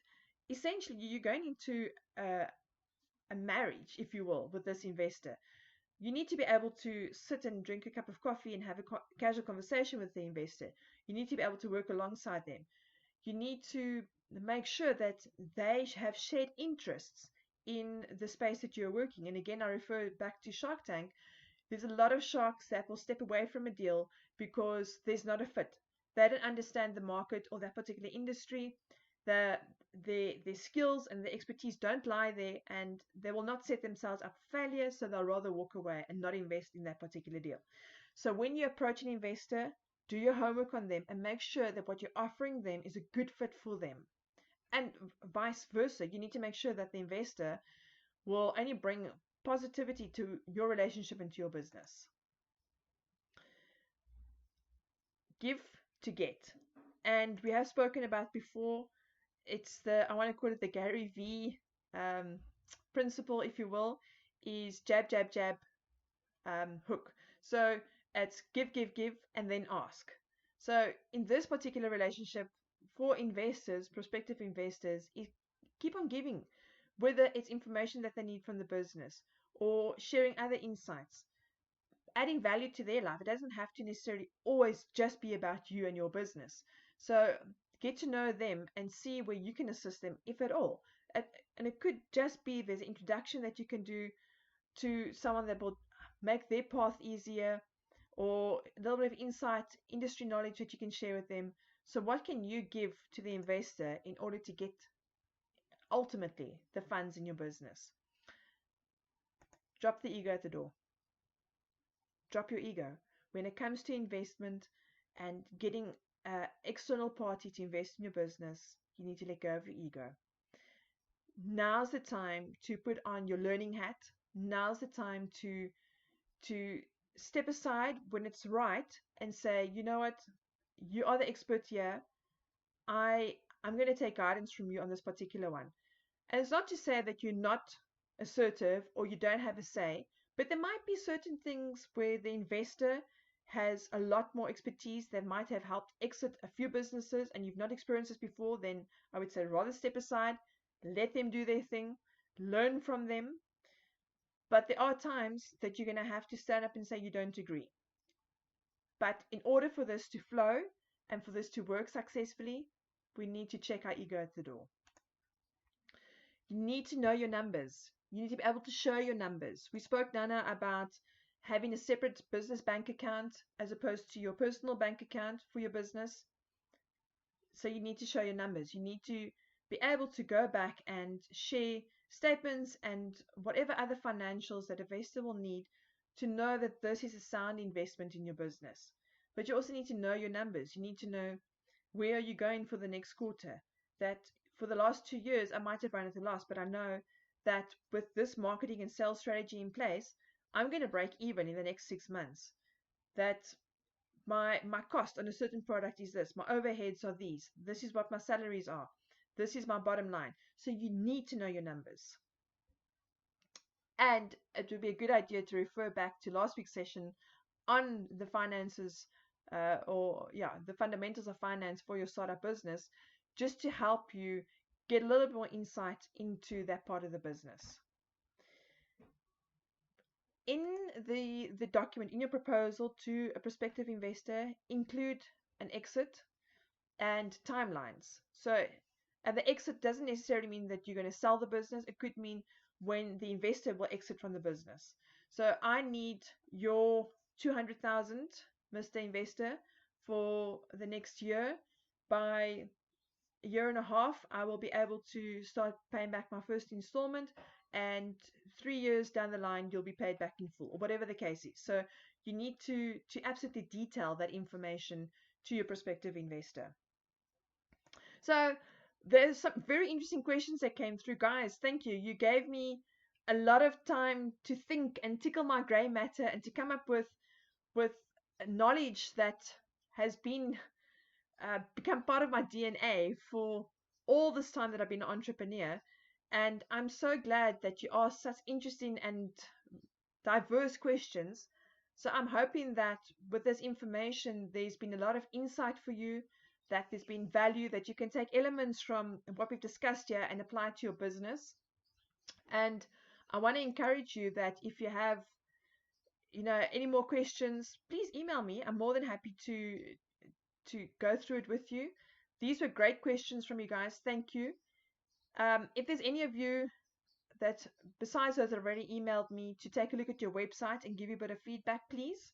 essentially you're going into a marriage, if you will, with this investor. You need to be able to sit and drink a cup of coffee and have a casual conversation with the investor. You need to be able to work alongside them. You need to make sure that they have shared interests in the space that you're working. And again, I refer back to Shark Tank. There's a lot of sharks that will step away from a deal because there's not a fit. They don't understand the market or that particular industry. Their skills and their expertise don't lie there, and they will not set themselves up for failure, so they'll rather walk away and not invest in that particular deal. So when you approach an investor, do your homework on them and make sure that what you're offering them is a good fit for them. And vice versa, you need to make sure that the investor will only bring positivity to your relationship and to your business. give to get. And we have spoken about before, it's I want to call it the Gary V um, principle, if you will, is jab, jab, jab, hook. So it's give, give, give, and then ask. So in this particular relationship, for investors, prospective investors, keep on giving, whether it's information that they need from the business or sharing other insights, adding value to their life. It doesn't have to necessarily always just be about you and your business. So get to know them and see where you can assist them, if at all. And it could just be there's an introduction that you can do to someone that will make their path easier, or a little bit of insight, industry knowledge that you can share with them. So, what can you give to the investor in order to get ultimately the funds in your business? Drop the ego at the door. Drop your ego. When it comes to investment and getting an external party to invest in your business, you need to let go of your ego. Now's the time to put on your learning hat. Now's the time to step aside when it's right and say, you know what, you are the expert here. I'm going to take guidance from you on this particular one. And it's not to say that you're not assertive or you don't have a say, but there might be certain things where the investor has a lot more expertise that might have helped exit a few businesses and you've not experienced this before. Then I would say rather step aside, let them do their thing, learn from them. But there are times that you're going to have to stand up and say you don't agree. But in order for this to flow and for this to work successfully, we need to check our ego at the door. You need to know your numbers. You need to be able to show your numbers. We spoke, Nana, about having a separate business bank account as opposed to your personal bank account for your business. So you need to show your numbers. You need to be able to go back and share statements and whatever other financials that a investor will need to know that this is a sound investment in your business. But you also need to know your numbers. You need to know where are you going for the next quarter. That for the last 2 years, I might have run at a loss, but I know that with this marketing and sales strategy in place, I'm going to break even in the next 6 months. That my cost on a certain product is this, my overheads are these, this is what my salaries are, this is my bottom line. So you need to know your numbers. And it would be a good idea to refer back to last week's session on the finances, the fundamentals of finance for your startup business, just to help you get a little bit more insight into that part of the business. In the document, in your proposal to a prospective investor, include an exit and timelines. So, and the exit doesn't necessarily mean that you're going to sell the business. It could mean when the investor will exit from the business. So I need your 200,000, Mr. Investor, for the next year. By a year and a half, I will be able to start paying back my first installment, and 3 years down the line, you'll be paid back in full, or whatever the case is. So you need to absolutely detail that information to your prospective investor. So there's some very interesting questions that came through. Guys, thank you. You gave me a lot of time to think and tickle my gray matter and to come up with knowledge that has been become part of my DNA for all this time that I've been an entrepreneur. And I'm so glad that you asked such interesting and diverse questions. So I'm hoping that with this information, there's been a lot of insight for you, that there's been value, that you can take elements from what we've discussed here and apply it to your business. And I want to encourage you that if you have, any more questions, please email me. I'm more than happy to go through it with you. These were great questions from you guys. Thank you. If there's any of you that, besides those that already emailed me, to take a look at your website and give you a bit of feedback, please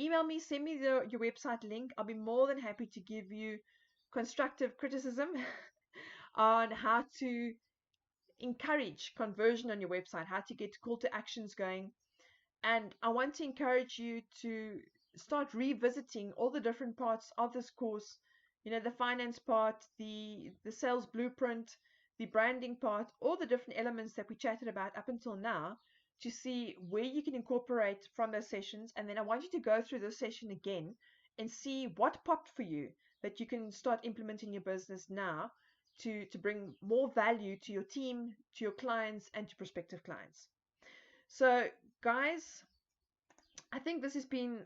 email me, send me your website link. I'll be more than happy to give you constructive criticism on how to encourage conversion on your website, how to get call to actions going. And I want to encourage you to start revisiting all the different parts of this course, the finance part, the sales blueprint, the branding part, all the different elements that we chatted about up until now, to see where you can incorporate from those sessions. And then I want you to go through this session again and see what popped for you that you can start implementing your business now to bring more value to your team, to your clients, and to prospective clients. So, guys, I think this has been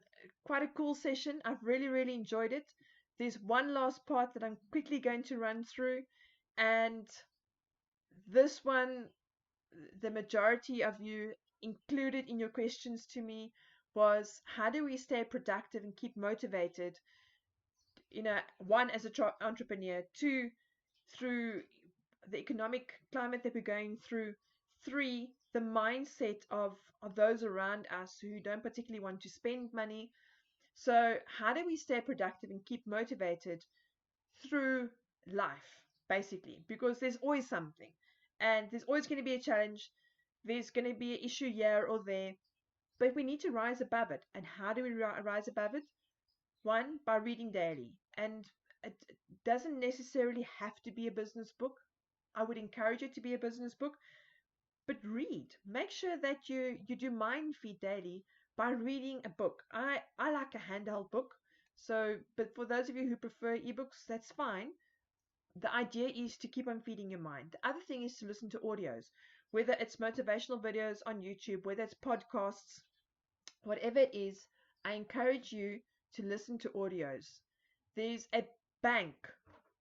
quite a cool session. I've really, really enjoyed it. There's one last part that I'm quickly going to run through, and this one, the majority of you included in your questions to me was, how do we stay productive and keep motivated? One, as an entrepreneur, two, through the economic climate that we're going through, three, the mindset of those around us who don't particularly want to spend money. So, how do we stay productive and keep motivated through life, basically? Because there's always something, and there's always going to be a challenge. There's going to be an issue here or there, but we need to rise above it. And how do we rise above it? One, by reading daily. And it doesn't necessarily have to be a business book. I would encourage it to be a business book, but read. Make sure that you do mind feed daily by reading a book. I like a handheld book. So, but for those of you who prefer ebooks, that's fine. The idea is to keep on feeding your mind. The other thing is to listen to audios, whether it's motivational videos on YouTube, whether it's podcasts, whatever it is. I encourage you to listen to audios. There's a bank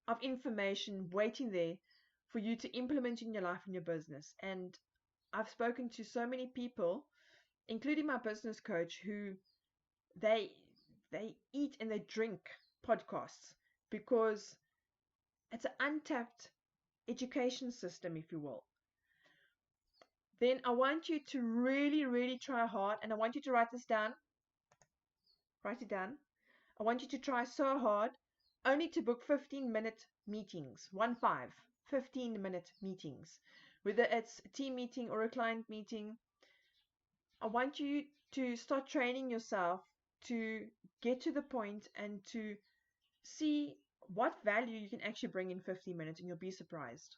of information waiting there for you to implement in your life and your business. And I've spoken to so many people, including my business coach, who they they eat and they drink podcasts because it's an untapped education system, if you will. Then I want you to really, really try hard, and I want you to write this down. Write it down. I want you to try so hard only to book 15-minute meetings. 15-minute meetings. Whether it's a team meeting or a client meeting, I want you to start training yourself to get to the point and to see what value you can actually bring in 15 minutes, and you'll be surprised.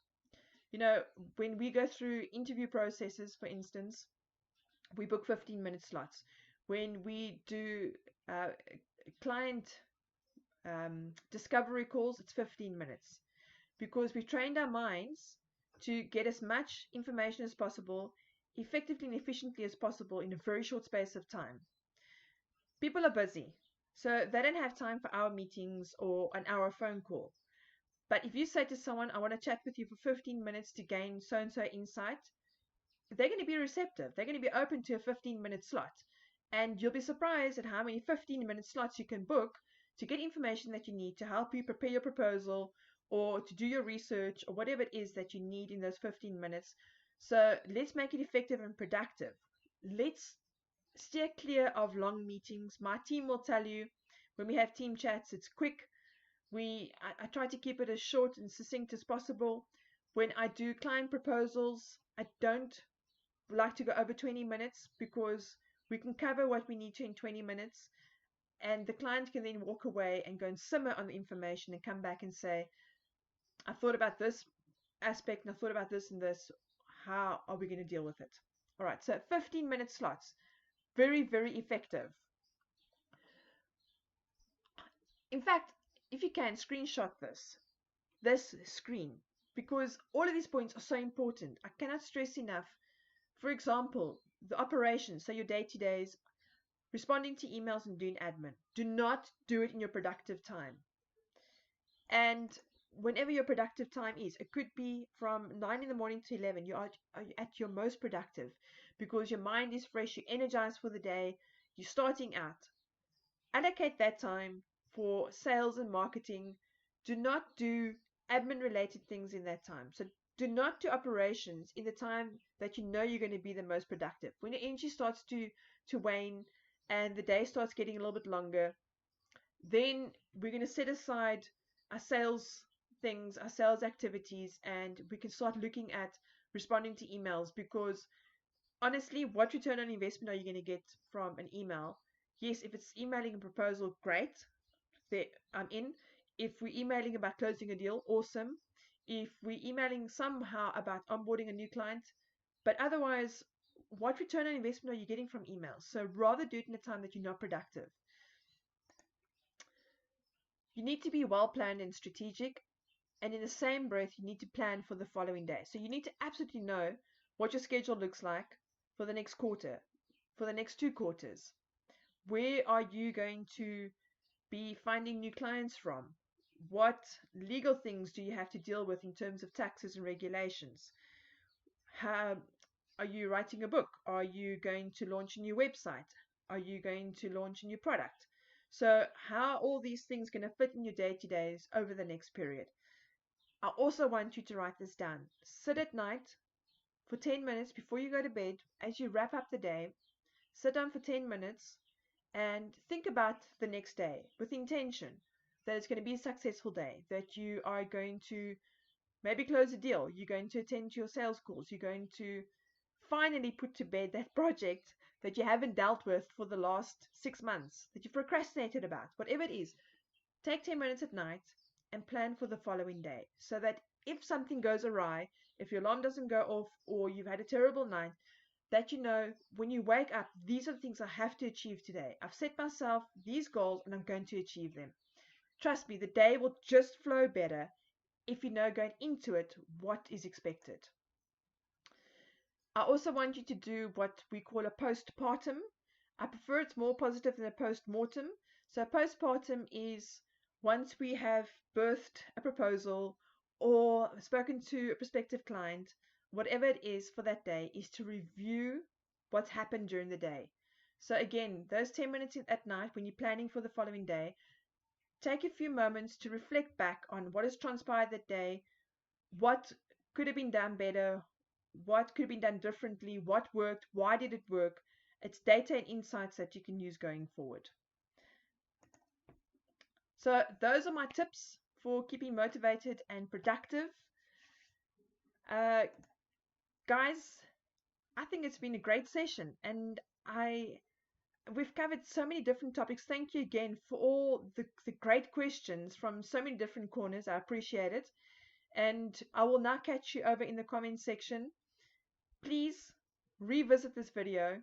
When we go through interview processes, for instance, we book 15-minute slots. When we do client discovery calls, it's 15 minutes, because we've trained our minds to get as much information as possible, effectively and efficiently as possible in a very short space of time. People are busy, so they don't have time for hour meetings or an hour phone call. But if you say to someone, I want to chat with you for 15 minutes to gain so and so insight, they're going to be receptive. They're going to be open to a 15-minute slot. And you'll be surprised at how many 15-minute slots you can book to get information that you need to help you prepare your proposal or to do your research or whatever it is that you need in those 15 minutes. So let's make it effective and productive. Let's steer clear of long meetings. My team will tell you, when we have team chats, it's quick. I try to keep it as short and succinct as possible. When I do client proposals, I don't like to go over 20 minutes, because we can cover what we need to in 20 minutes, and the client can then walk away and go and simmer on the information and come back and say, I thought about this aspect and I thought about this and this. How are we going to deal with it? All right, so 15-minute slots, very, very effective. In fact, if you can, screenshot this screen, because all of these points are so important. I cannot stress enough. For example, the operations, so your day-to-days, responding to emails and doing admin. Do not do it in your productive time. And whenever your productive time is, it could be from 9 in the morning to 11. You are at your most productive because your mind is fresh, you're energized for the day, you're starting out. Allocate that time for sales and marketing. Do not do admin related things in that time. So do not do operations in the time that you know you're going to be the most productive. When your energy starts to wane and the day starts getting a little bit longer, then we're going to set aside our sales things, our sales activities, and we can start looking at responding to emails, because honestly, what return on investment are you going to get from an email? Yes, if it's emailing a proposal, great. There, I'm in. If we're emailing about closing a deal, awesome. If we're emailing somehow about onboarding a new client, but otherwise, what return on investment are you getting from emails? So rather do it in a time that you're not productive. You need to be well planned and strategic. And in the same breath, you need to plan for the following day. So you need to absolutely know what your schedule looks like for the next quarter, for the next 2 quarters. Where are you going to be finding new clients from? What legal things do you have to deal with in terms of taxes and regulations? How are you writing a book? Are you going to launch a new website? Are you going to launch a new product? So, how are all these things going to fit in your day to days over the next period? I also want you to write this down. Sit at night for 10 minutes before you go to bed as you wrap up the day. Sit down for 10 minutes and think about the next day with intention that it's going to be a successful day, that you are going to maybe close a deal, you're going to attend to your sales calls, you're going to finally put to bed that project that you haven't dealt with for the last 6 months, that you procrastinated about, whatever it is. Take 10 minutes at night and plan for the following day so that if something goes awry, if your alarm doesn't go off or you've had a terrible night, that you know when you wake up, these are the things I have to achieve today. I've set myself these goals and I'm going to achieve them. Trust me, the day will just flow better if you know going into it what is expected. I also want you to do what we call a postpartum. I prefer it's more positive than a postmortem. So, postpartum is once we have birthed a proposal or spoken to a prospective client, whatever it is for that day, is to review what's happened during the day. So, again, those 10 minutes at night when you're planning for the following day, take a few moments to reflect back on what has transpired that day, what could have been done better, what could have been done differently, what worked, why did it work. It's data and insights that you can use going forward. So those are my tips for keeping motivated and productive. Uh, Guys, I think it's been a great session, and we've covered so many different topics. Thank you again for all the great questions from so many different corners. I appreciate it. And I will now catch you over in the comments section. Please revisit this video.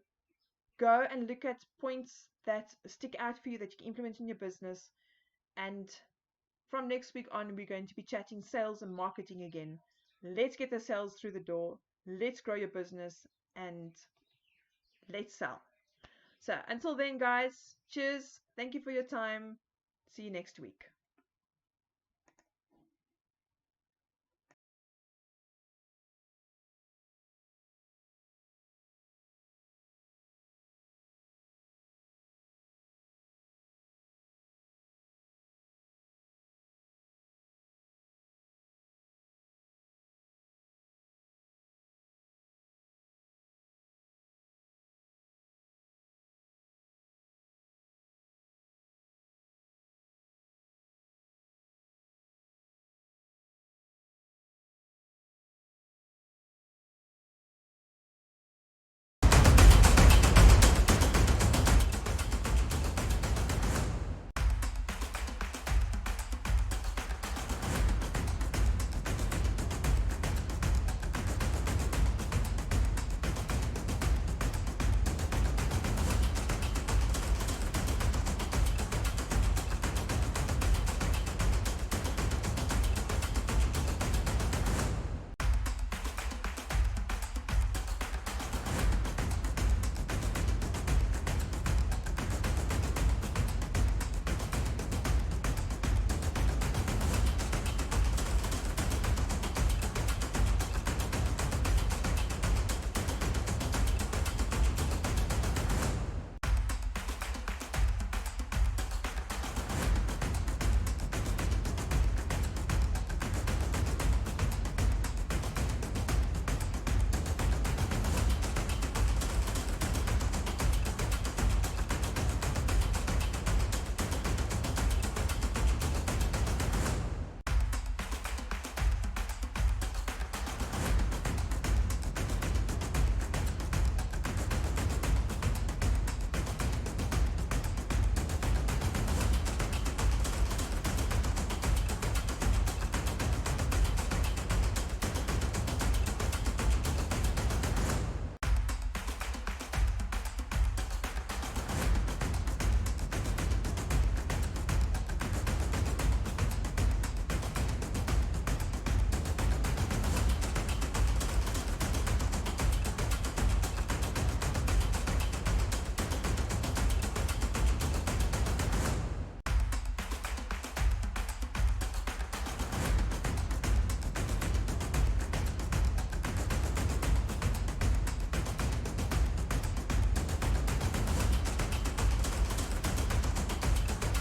Go and look at points that stick out for you that you can implement in your business. And from next week on, we're going to be chatting sales and marketing again. Let's get the sales through the door. Let's grow your business and let's sell. So until then, guys, cheers. Thank you for your time. See you next week.